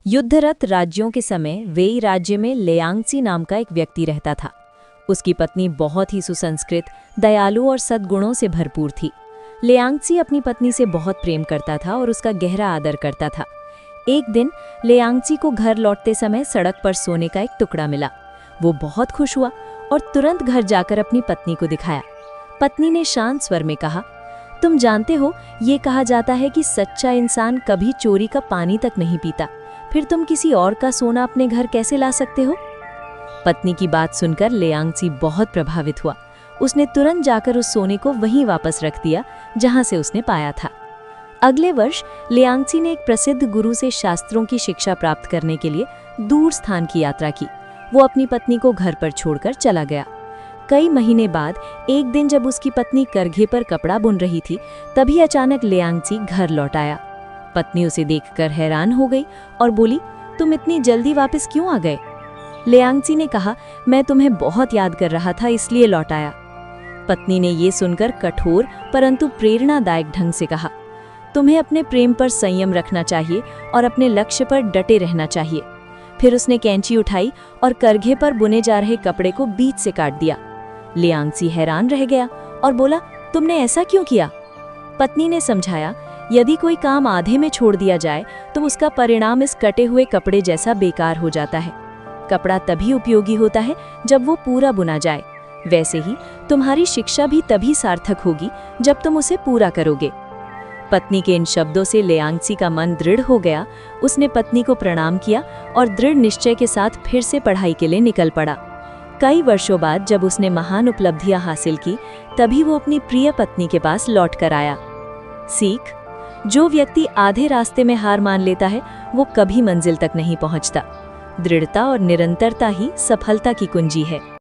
युद्धरत राज्यों के समय वेई राज्य में लेयांगसी नाम का एक व्यक्ति रहता था। उसकी पत्नी बहुत ही सुसंस्कृत, दयालु और सद्गुणों से भरपूर थी। लेयांगसी अपनी पत्नी से बहुत प्रेम करता था और उसका गहरा आदर करता था। एक दिन लेयांगसी को घर लौटते समय सड़क पर सोने का एक टुकड़ा मिला। वो बहुत खुश हुआ और तुरंत घर जाकर अपनी पत्नी को दिखाया। पत्नी ने शांत स्वर में कहा, तुम जानते हो, ये कहा जाता है कि सच्चा इंसान कभी चोरी का पानी तक नहीं पीता, फिर तुम किसी और का सोना अपने घर कैसे ला सकते हो? पत्नी की बात सुनकर लेयांगसी बहुत प्रभावित हुआ। उसने तुरंत जाकर उस सोने को वहीं वापस रख दिया जहां से उसने पाया था। अगले वर्ष लेयांगसी ने एक प्रसिद्ध गुरु से शास्त्रों की शिक्षा प्राप्त करने के लिए दूर स्थान की यात्रा की। वो अपनी पत्नी को घर पर छोड़कर चला गया। कई महीने बाद एक दिन जब उसकी पत्नी करघे पर कपड़ा बुन रही थी, तभी अचानक लेयांगसी घर लौट आया। पत्नी उसे देखकर हैरान हो गई और बोली, तुम इतनी जल्दी वापस क्यों आ गए? लेयांगसी ने कहा, मैं तुम्हें बहुत याद कर रहा था, इसलिए लौट आया। पत्नी ने ये सुनकर कठोर परंतु प्रेरणादायक ढंग से कहा, तुम्हें अपने प्रेम पर संयम रखना चाहिए और अपने लक्ष्य पर डटे रहना चाहिए। फिर उसने कैंची उठाई और करघे पर बुने जा रहे कपड़े को बीच से काट दिया। लेयांगसी हैरान रह गया और बोला, तुमने ऐसा क्यों किया? पत्नी ने समझाया, यदि कोई काम आधे में छोड़ दिया जाए तो उसका परिणाम इस कटे हुए कपड़े जैसा बेकार हो जाता है। कपड़ा तभी उपयोगी होता है जब वो पूरा बुना जाए। वैसे ही तुम्हारी शिक्षा भी तभी सार्थक होगी जब तुम उसे पूरा करोगे। पत्नी के इन शब्दों से लेयांगसी का मन दृढ़ हो गया। उसने पत्नी को प्रणाम किया और दृढ़ निश्चय के साथ फिर से पढ़ाई के लिए निकल पड़ा। कई वर्षों बाद जब उसने महान उपलब्धियां हासिल की, तभी वो अपनी प्रिय पत्नी के पास लौट कर आया। सीख: जो व्यक्ति आधे रास्ते में हार मान लेता है, वो कभी मंजिल तक नहीं पहुंचता। दृढ़ता और निरंतरता ही सफलता की कुंजी है।